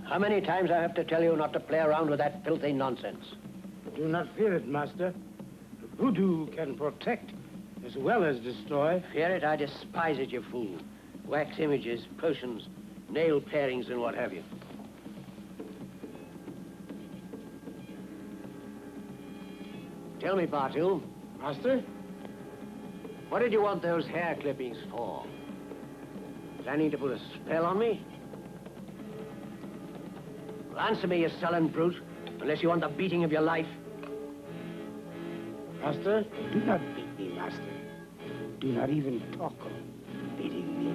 How many times I have to tell you not to play around with that filthy nonsense? Do not fear it, Master. Voodoo can protect as well as destroy. Fear it? I despise it, you fool. Wax images, potions, nail parings, and what have you. Tell me, Bartu. Master? What did you want those hair clippings for? Planning to put a spell on me? Well, answer me, you sullen brute, unless you want the beating of your life. Master, do not beat me, Master. Do not even talk of beating me.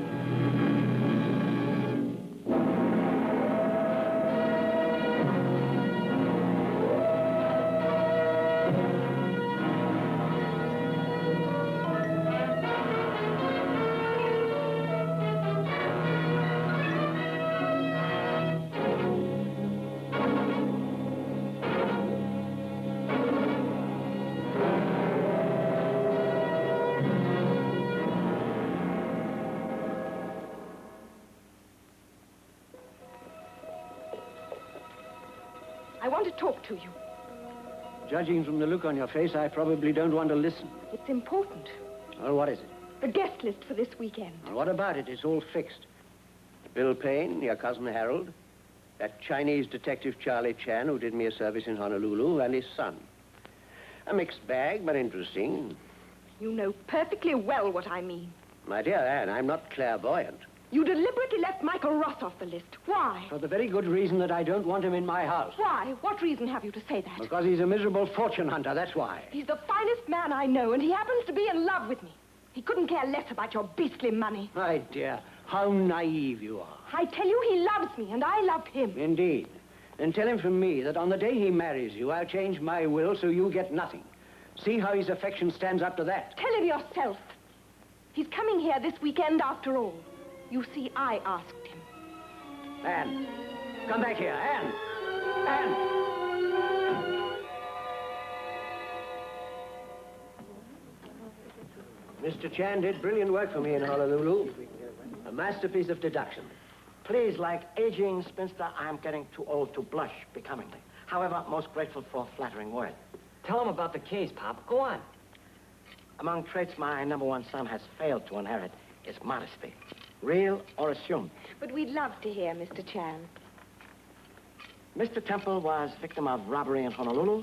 I want to talk to you. Judging from the look on your face, I probably don't want to listen. It's important. Well, what is it? The guest list for this weekend. Well, what about it? It's all fixed. Bill Payne, your cousin Harold, that Chinese detective Charlie Chan, who did me a service in Honolulu, and his son. A mixed bag, but interesting. You know perfectly well what I mean. My dear Anne, I'm not clairvoyant. You deliberately left Michael Ross off the list. Why? For the very good reason that I don't want him in my house. Why? What reason have you to say that? Because he's a miserable fortune hunter, that's why. He's the finest man I know, and he happens to be in love with me. He couldn't care less about your beastly money. My dear, how naive you are. I tell you, he loves me, and I love him. Indeed. Then tell him from me that on the day he marries you, I'll change my will so you get nothing. See how his affection stands up to that. Tell him yourself. He's coming here this weekend after all. You see, I asked him. Anne, come back here. Anne! Anne! Mr. Chan did brilliant work for me in Honolulu. A masterpiece of deduction. Please, like aging spinster, I'm getting too old to blush becomingly. However, most grateful for a flattering word. Tell him about the case, Pop. Go on. Among traits my number one son has failed to inherit is modesty. Real or assumed. But we'd love to hear, Mr. Chan. Mr. Temple was victim of robbery in Honolulu.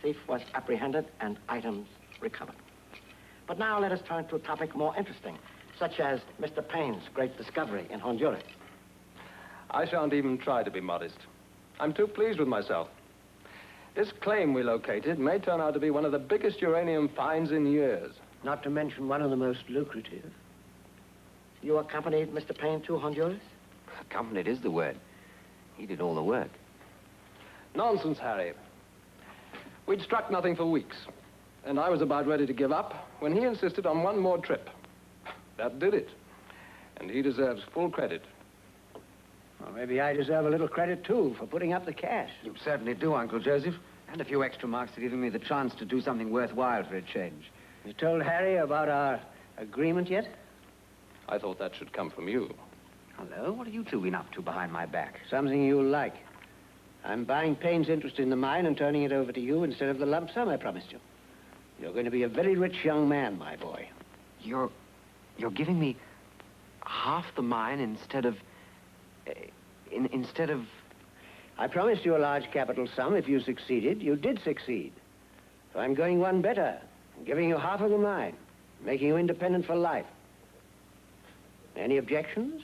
Thief was apprehended and items recovered. But now let us turn to a topic more interesting, such as Mr. Payne's great discovery in Honduras. I shan't even try to be modest. I'm too pleased with myself. This claim we located may turn out to be one of the biggest uranium finds in years. Not to mention one of the most lucrative. You accompanied Mr. Payne to Honduras? Accompanied is the word. He did all the work. Nonsense, Harry. We'd struck nothing for weeks, and I was about ready to give up when he insisted on one more trip. That did it, and he deserves full credit. Well, maybe I deserve a little credit, too, for putting up the cash. You certainly do, Uncle Joseph. And a few extra marks for giving me the chance to do something worthwhile for a change. You told Harry about our agreement yet? I thought that should come from you. Hello, what have you two been up to behind my back? Something you'll like. I'm buying Payne's interest in the mine and turning it over to you instead of the lump sum I promised you. You're going to be a very rich young man, my boy. You're giving me half the mine instead of... I promised you a large capital sum if you succeeded. You did succeed. So I'm going one better. I'm giving you half of the mine, making you independent for life. Any objections?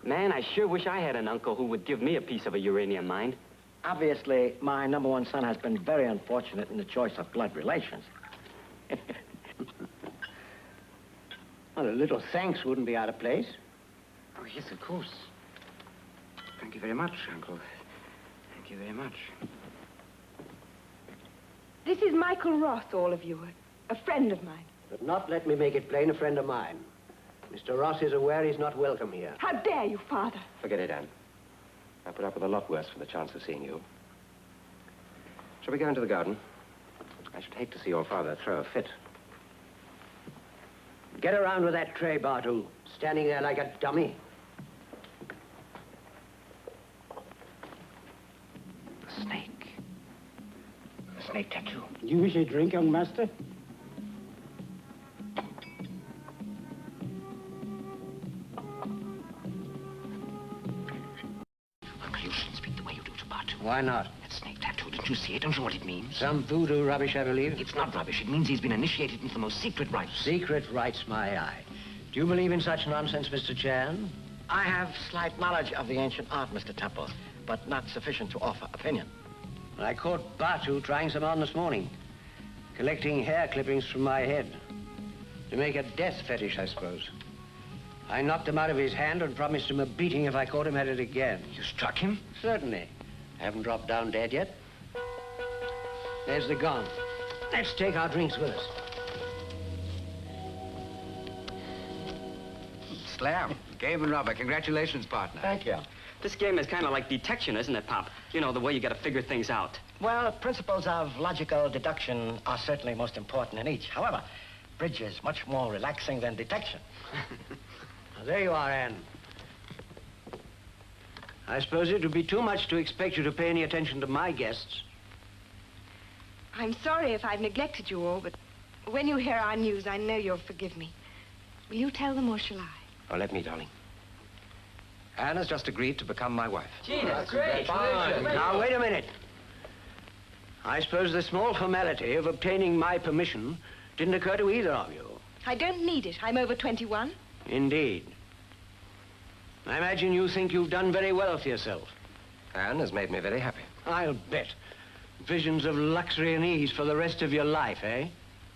Man, I sure wish I had an uncle who would give me a piece of a uranium mine. Obviously, my number one son has been very unfortunate in the choice of blood relations. Well, a little thanks wouldn't be out of place. Oh, yes, of course. Thank you very much, Uncle. Thank you very much. This is Michael Ross, all of you, a friend of mine. But not, let me make it plain, a friend of mine. Mr. Ross is aware he's not welcome here. How dare you, Father? Forget it, Anne. I put up with a lot worse for the chance of seeing you. Shall we go into the garden? I should hate to see your father throw a fit. Get around with that tray, Bartu. Standing there like a dummy. snake. A snake tattoo. Do you wish a drink, young master? Uncle, you shouldn't speak the way you do to Batu. Why not? That snake tattoo, didn't you see it? Don't you know what it means? Some voodoo rubbish, I believe. It's not rubbish. It means he's been initiated into the most secret rites. Secret rites, my eye. Do you believe in such nonsense, Mr. Chan? I have slight knowledge of the ancient art, Mr. Temple, but not sufficient to offer opinion. I caught Batu trying some on this morning, collecting hair clippings from my head. To make a death fetish, I suppose. I knocked him out of his hand and promised him a beating if I caught him at it again. You struck him? Certainly. I haven't dropped down dead yet. There's the gong. Let's take our drinks with us. Slam. Game and rubber. Congratulations, partner. Thank you. This game is kind of like detection, isn't it, Pop? You know, the way you got to figure things out. Well, principles of logical deduction are certainly most important in each. However, bridge is much more relaxing than detection. Now, there you are, Anne. I suppose it would be too much to expect you to pay any attention to my guests. I'm sorry if I've neglected you all, but when you hear our news, I know you'll forgive me. Will you tell them or shall I? Oh, let me, darling. Anne has just agreed to become my wife. Gee, that's great. Fine. Now, wait a minute. I suppose the small formality of obtaining my permission didn't occur to either of you. I don't need it. I'm over 21. Indeed. I imagine you think you've done very well for yourself. Anne has made me very happy. I'll bet. Visions of luxury and ease for the rest of your life, eh?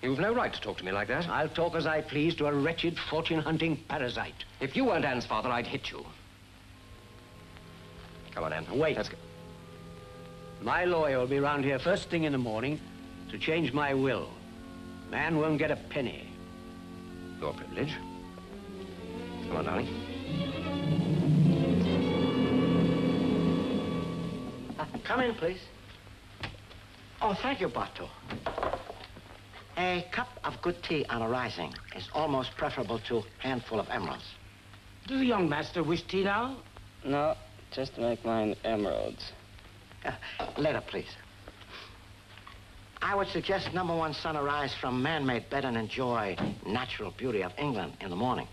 You've no right to talk to me like that. I'll talk as I please to a wretched fortune-hunting parasite. If you weren't Anne's father, I'd hit you. Come on, Anne. Wait. Let's go. My lawyer will be round here first thing in the morning to change my will. Man won't get a penny. Your privilege. Come on, darling. Come in, please. Oh, thank you, Batu. A cup of good tea on arising is almost preferable to a handful of emeralds. Do the young master wish tea now? No, just make mine emeralds. Later, please. I would suggest #1 sun arise from man-made bed and enjoy natural beauty of England in the morning.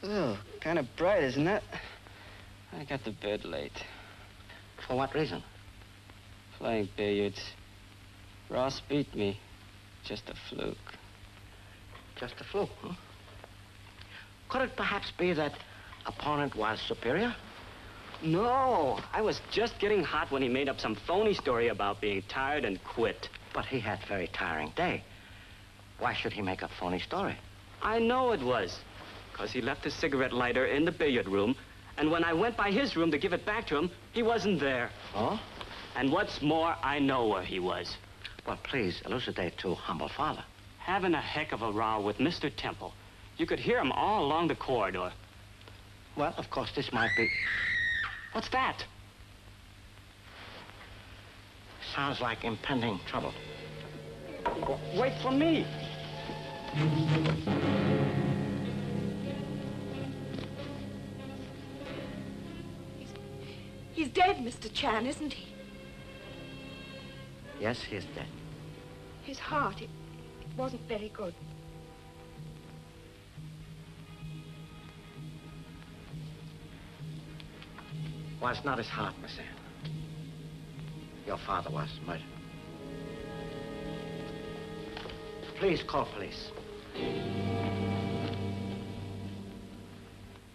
Oh, kind of bright, isn't it? I got to bed late. For what reason? Playing billiards. Ross beat me. Just a fluke. Just a fluke, huh? Could it perhaps be that opponent was superior? No, I was just getting hot when he made up some phony story about being tired and quit. But he had a very tiring day. Why should he make a phony story? I know it was, because he left his cigarette lighter in the billiard room, and when I went by his room to give it back to him, he wasn't there. Oh? And what's more, I know where he was. Well, please elucidate to humble father. Having a heck of a row with Mr. Temple. You could hear him all along the corridor. Well, of course, this might be... What's that? Sounds like impending trouble. Wait for me. He's dead, Mr. Chan, isn't he? Yes, he is dead. His heart, it wasn't very good. Was not his heart, Miss Anne. Your father was murdered. Please call police.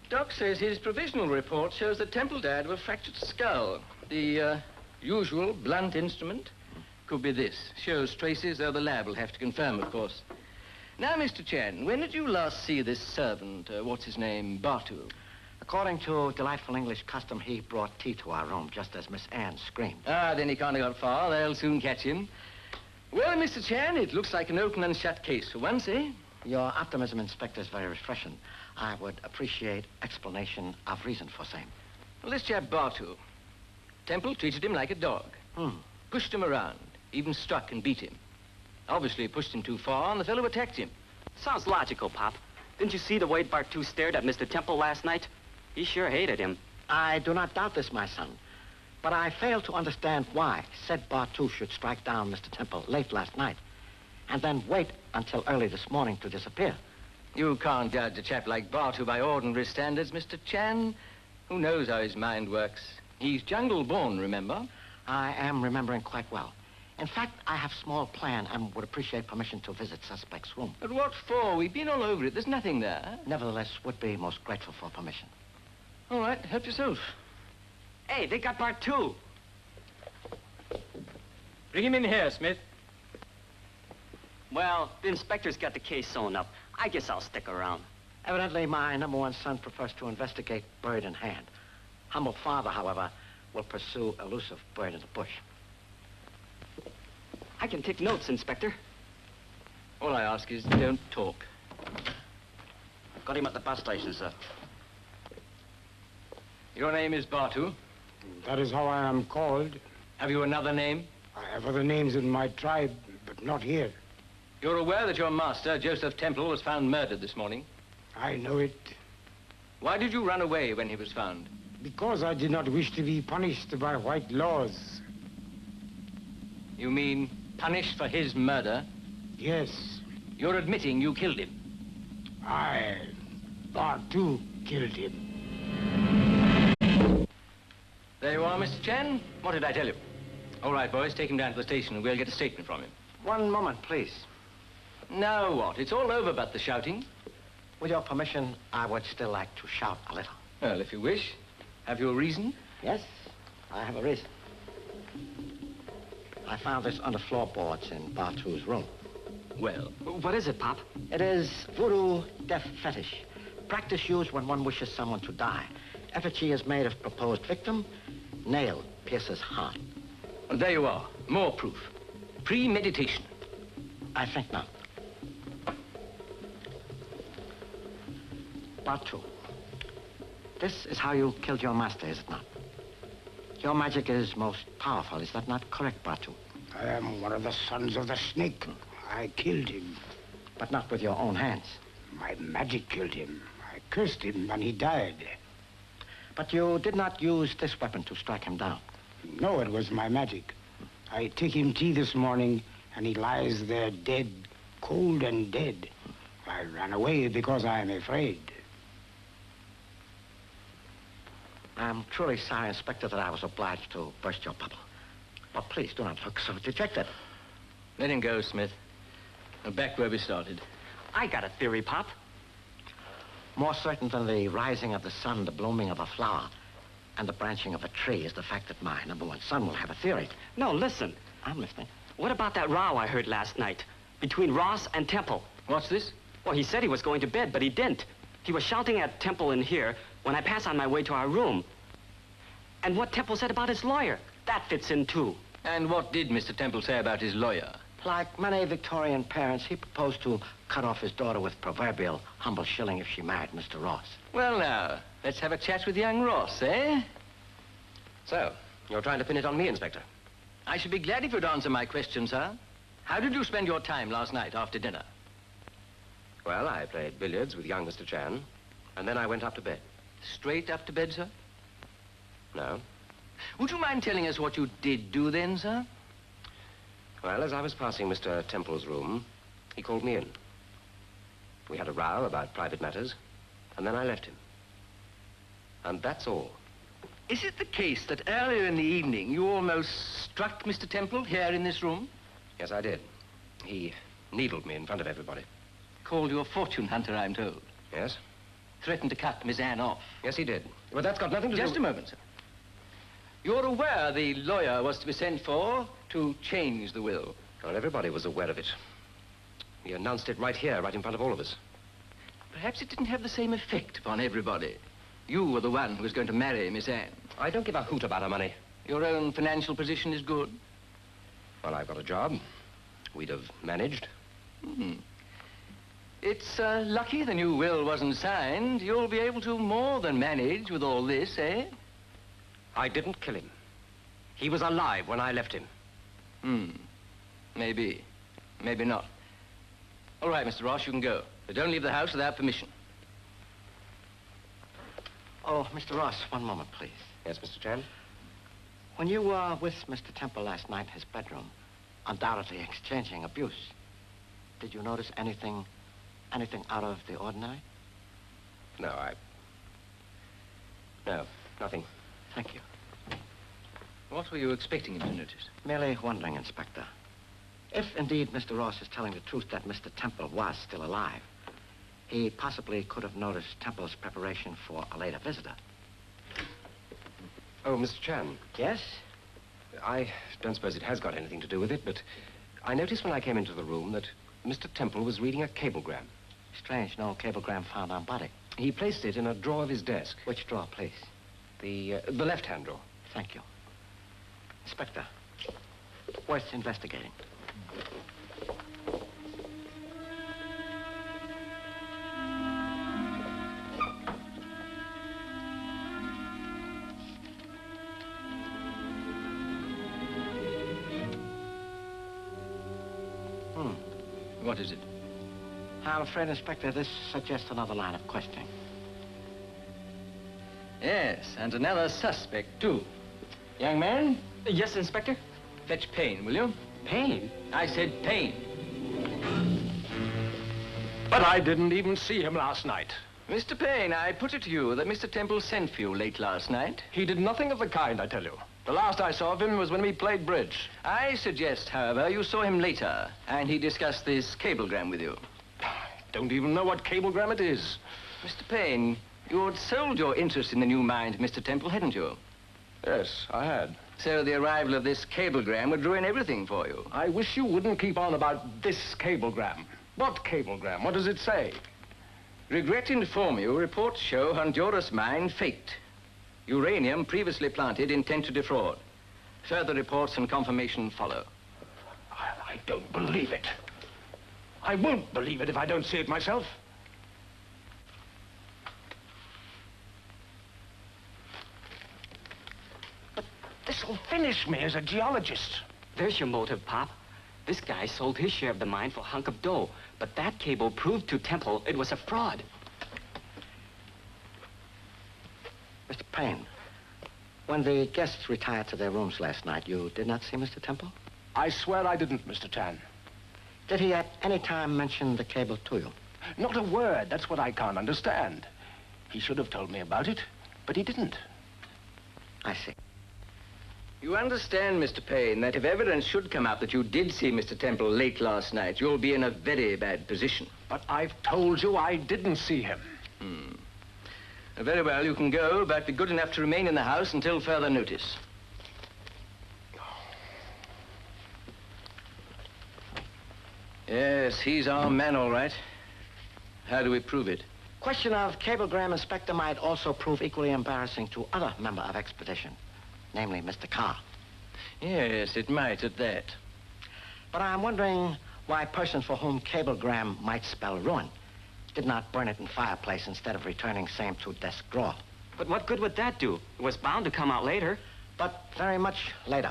Doc says his provisional report shows that Temple died of a fractured skull. The usual blunt instrument could be this. Shows traces, though the lab will have to confirm, of course. Now, Mr. Chan, when did you last see this servant, what's his name, Batu? According to delightful English custom, he brought tea to our room just as Miss Anne screamed. Ah, then he can't have got far. They'll soon catch him. Well, Mr. Chan, it looks like an open and shut case for once, eh? Your optimism, Inspector, is very refreshing. I would appreciate explanation of reason for same. Well, this chap Batu, Temple treated him like a dog. Pushed him around, even struck and beat him. Obviously pushed him too far, and the fellow attacked him. Sounds logical, Pop. Didn't you see the way Batu stared at Mr. Temple last night? He sure hated him. I do not doubt this, my son. But I fail to understand why said Bartu should strike down Mr. Temple late last night and then wait until early this morning to disappear. You can't judge a chap like Bartu by ordinary standards, Mr. Chan. Who knows how his mind works? He's jungle-born, remember? I am remembering quite well. In fact, I have a small plan and would appreciate permission to visit suspect's room. But what for? We've been all over it. There's nothing there. Nevertheless, would be most grateful for permission. All right, help yourself. Hey, they got part two. Bring him in here, Smith. Well, the inspector's got the case sewn up. I guess I'll stick around. Evidently, my number one son prefers to investigate bird in hand. Humble father, however, will pursue elusive bird in the bush. I can take notes, Inspector. All I ask is don't talk. Got him at the bus station, sir. Your name is Bartu. That is how I am called. Have you another name? I have other names in my tribe, but not here. You're aware that your master, Joseph Temple, was found murdered this morning? I know it. Why did you run away when he was found? Because I did not wish to be punished by white laws. You mean punished for his murder? Yes, You're admitting you killed him. I, Bartu, killed him. There you are, Mr. Chan. What did I tell you? All right, boys, take him down to the station and we'll get a statement from him. One moment, please. Now what? It's all over but the shouting. With your permission, I would still like to shout a little. Well, if you wish. Have you a reason? Yes, I have a reason. I found this under floorboards in Bartu's room. Well, What is it, Pop? It is voodoo death fetish. Practice used when one wishes someone to die. Effigy is made of proposed victim. Nail pierces heart. well, there you are. More proof. Premeditation. I think not. Bartu, this is how you killed your master, is it not? Your magic is most powerful, is that not correct, Bartu? I am one of the sons of the snake. I killed him. But not with your own hands. My magic killed him. I cursed him and he died. But you did not use this weapon to strike him down. No, it was my magic. I took him tea this morning and he lies there dead, cold and dead. I ran away because I am afraid. I'm truly sorry, Inspector, that I was obliged to burst your bubble. But please do not look so dejected. Let him go, Smith. Now back where we started. I got a theory, Pop. More certain than the rising of the sun, the blooming of a flower, and the branching of a tree is the fact that my number one son will have a theory. No, listen. I'm listening. What about that row I heard last night between Ross and Temple? What's this? Well, he said he was going to bed, but he didn't. He was shouting at Temple in here when I passed on my way to our room. And what Temple said about his lawyer, that fits in too. And what did Mr. Temple say about his lawyer? Like many Victorian parents, he proposed to cut off his daughter with proverbial humble shilling if she married Mr. Ross. Well, now, let's have a chat with young Ross, eh? So, you're trying to pin it on me, Inspector? I should be glad if you'd answer my question, sir. How did you spend your time last night after dinner? Well, I played billiards with young Mr. Chan, and then I went up to bed. Straight up to bed, sir? No. Would you mind telling us what you did do then, sir? Well, as I was passing Mr. Temple's room, he called me in. We had a row about private matters, and then I left him. And that's all. Is it the case that earlier in the evening you almost struck Mr. Temple here in this room? Yes, I did. He needled me in front of everybody. Called you a fortune hunter, I'm told. Yes? Threatened to cut Miss Anne off. Yes, he did. But that's got nothing to do... Just a moment, sir. You're aware the lawyer was to be sent for to change the will. Well, everybody was aware of it. He announced it right here, right in front of all of us. Perhaps it didn't have the same effect upon everybody. You were the one who was going to marry Miss Anne. I don't give a hoot about her money. Your own financial position is good. Well, I've got a job. We'd have managed. It's lucky the new will wasn't signed. You'll be able to more than manage with all this, eh? I didn't kill him. He was alive when I left him. Maybe. Maybe not. All right, Mr. Ross, you can go. But don't leave the house without permission. Oh, Mr. Ross, one moment, please. Yes, Mr. Chan? When you were with Mr. Temple last night in his bedroom, undoubtedly exchanging abuse, did you notice anything out of the ordinary? No, No, nothing. Thank you. What were you expecting him to notice? Merely wondering, Inspector. If indeed Mr. Ross is telling the truth that Mr. Temple was still alive, he possibly could have noticed Temple's preparation for a later visitor. Oh, Mr. Chan. Yes? I don't suppose it has got anything to do with it, but I noticed when I came into the room that Mr. Temple was reading a cablegram. Strange, no cablegram found on body. He placed it in a drawer of his desk. Which drawer, please? The left-hand drawer. Thank you. Inspector, worth investigating. What is it? I'm afraid, Inspector, this suggests another line of questioning. Yes, and another suspect, too. Young man, Yes, Inspector? fetch Payne, will you? Payne? I said Payne. But I didn't even see him last night. Mr. Payne, I put it to you that Mr. Temple sent for you late last night. He did nothing of the kind, I tell you. The last I saw of him was when we played bridge. I suggest, however, you saw him later, and he discussed this cablegram with you. Don't even know what cablegram it is. Mr. Payne, you had sold your interest in the new mine to Mr. Temple, hadn't you? Yes, I had. So the arrival of this cablegram would ruin everything for you. I wish you wouldn't keep on about this cablegram. What cablegram? What does it say? Regret to inform you, reports show Honduras mine faked. Uranium previously planted intent to defraud. Further reports and confirmation follow. I don't believe it. I won't believe it if I don't see it myself. But this'll finish me as a geologist. There's your motive, Pop. This guy sold his share of the mine for a hunk of dough, but that cable proved to Temple it was a fraud. Mr. Payne, when the guests retired to their rooms last night, you did not see Mr. Temple? I swear I didn't, Mr. Chan. Did he at any time mention the cable to you? Not a word. That's what I can't understand. He should have told me about it, but he didn't. I see. You understand, Mr. Payne, that if evidence should come up that you did see Mr. Temple late last night, you'll be in a very bad position. But I've told you I didn't see him. Very well, you can go, but be good enough to remain in the house until further notice. Yes, he's our man, all right. How do we prove it? Question of cablegram, Inspector, might also prove equally embarrassing to other member of expedition, namely Mr. Carr. Yes, it might at that. But I'm wondering why a person for whom cablegram might spell ruin did not burn it in fireplace instead of returning same to desk drawer. But what good would that do? It was bound to come out later. But very much later.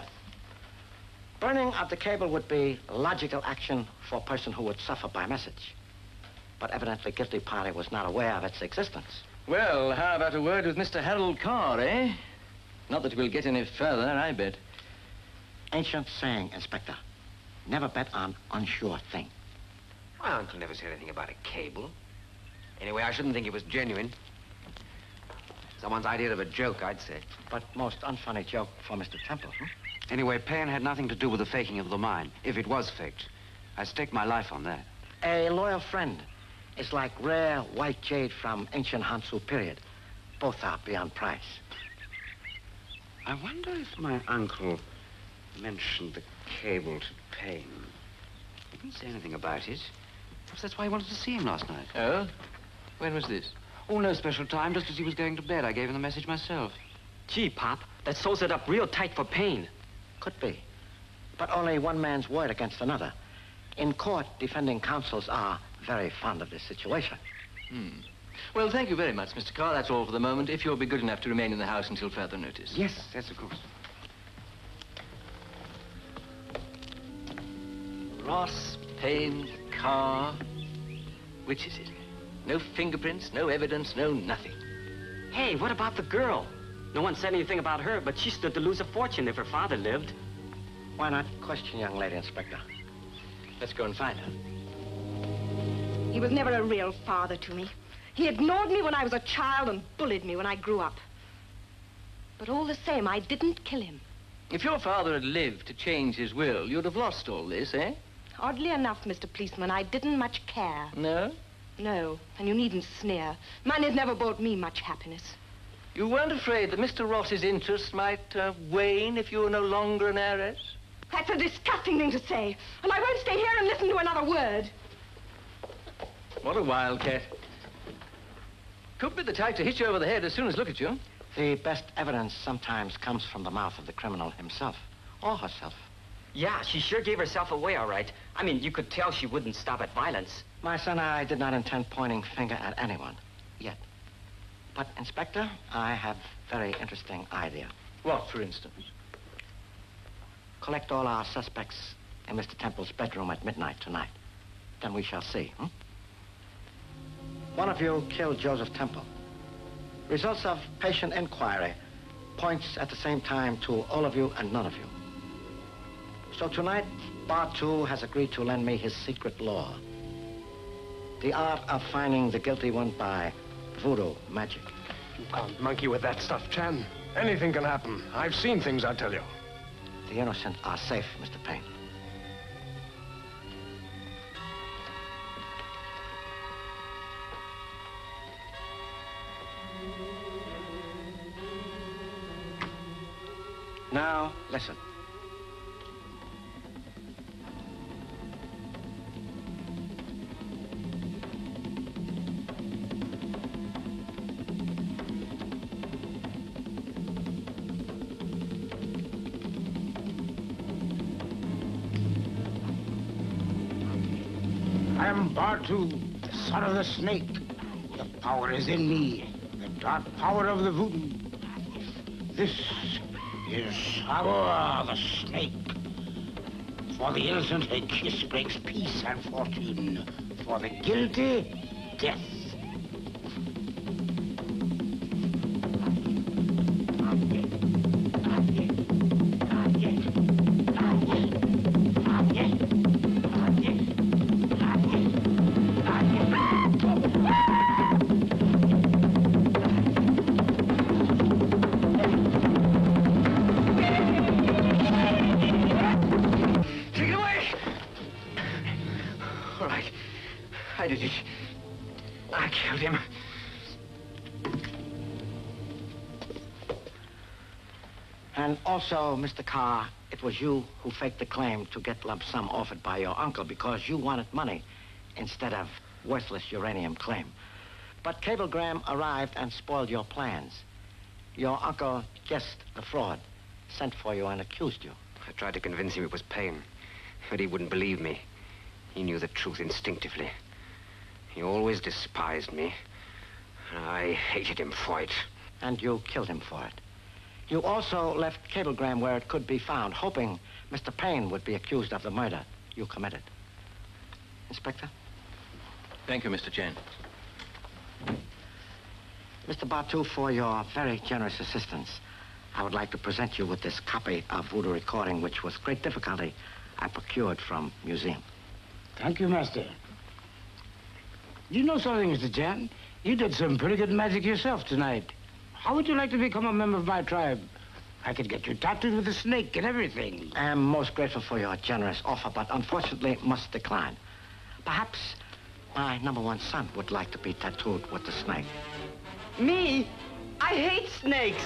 Burning of the cable would be logical action for a person who would suffer by message. But evidently guilty party was not aware of its existence. Well, how about a word with Mr. Harold Carr, eh? Not that we'll get any further, I bet. Ancient saying, Inspector. Never bet on unsure thing. My uncle never said anything about a cable. Anyway, I shouldn't think it was genuine. Someone's idea of a joke, I'd say. But most unfunny joke for Mr. Temple, hmm? Anyway, Payne had nothing to do with the faking of the mine, if it was faked. I stake my life on that. A loyal friend is like rare white jade from ancient Hansu period. Both are beyond price. I wonder if my uncle mentioned the cable to Payne. He didn't say anything about it. Perhaps that's why he wanted to see him last night. Oh? When was this? Oh, no special time, just as he was going to bed. I gave him the message myself. Gee, Pop, that sews it up real tight for Payne. Could be. But only one man's word against another. In court, defending counsels are very fond of this situation. Well, thank you very much, Mr. Carr. That's all for the moment, if you'll be good enough to remain in the house until further notice. Yes, of course. Ross, Payne, Carr. Which is it? No fingerprints, no evidence, no nothing. Hey, what about the girl? No one said anything about her, but she stood to lose a fortune if her father lived. Why not question young lady, Inspector? Let's go and find her. He was never a real father to me. He ignored me when I was a child and bullied me when I grew up. But all the same, I didn't kill him. If your father had lived to change his will, you'd have lost all this, eh? Oddly enough, Mr. Policeman, I didn't much care. No? No, and you needn't sneer. Money's never brought me much happiness. You weren't afraid that Mr. Ross's interest might wane if you were no longer an heiress? That's a disgusting thing to say, and I won't stay here and listen to another word. What a wildcat. Could be the type to hit you over the head as soon as look at you. The best evidence sometimes comes from the mouth of the criminal himself, or herself. Yeah, she sure gave herself away, all right. I mean, you could tell she wouldn't stop at violence. My son, I did not intend pointing finger at anyone, yet. But, Inspector, I have a very interesting idea. What, for instance? Collect all our suspects in Mr. Temple's bedroom at midnight tonight. Then we shall see, One of you killed Joseph Temple. Results of patient inquiry points at the same time to all of you and none of you. So tonight, Bar 2 has agreed to lend me his secret law. The art of finding the guilty one by voodoo magic. You can't monkey with that stuff, Chan. Anything can happen. I've seen things, I tell you. The innocent are safe, Mr. Payne. Now, listen. I am Bartu, the son of the snake. The power is in me, the dark power of the voodoo. This is Sabor the snake. For the innocent, a kiss brings peace and fortune. For the guilty, death. I killed him. And also, Mr. Carr, it was you who faked the claim to get lump sum offered by your uncle because you wanted money instead of worthless uranium claim. But cablegram arrived and spoiled your plans. Your uncle guessed the fraud, sent for you and accused you. I tried to convince him it was Payne, but he wouldn't believe me. He knew the truth instinctively. He always despised me. I hated him for it. And you killed him for it. You also left cablegram where it could be found, hoping Mr. Payne would be accused of the murder you committed. Inspector? Thank you, Mr. Chen. Mr. Batu, for your very generous assistance, I would like to present you with this copy of Voodoo recording, which with great difficulty I procured from museum. Thank you, Master. You know something, Mr. Chan? You did some pretty good magic yourself tonight. How would you like to become a member of my tribe? I could get you tattooed with a snake and everything. I am most grateful for your generous offer, but unfortunately must decline. Perhaps my #1 son would like to be tattooed with the snake. Me? I hate snakes.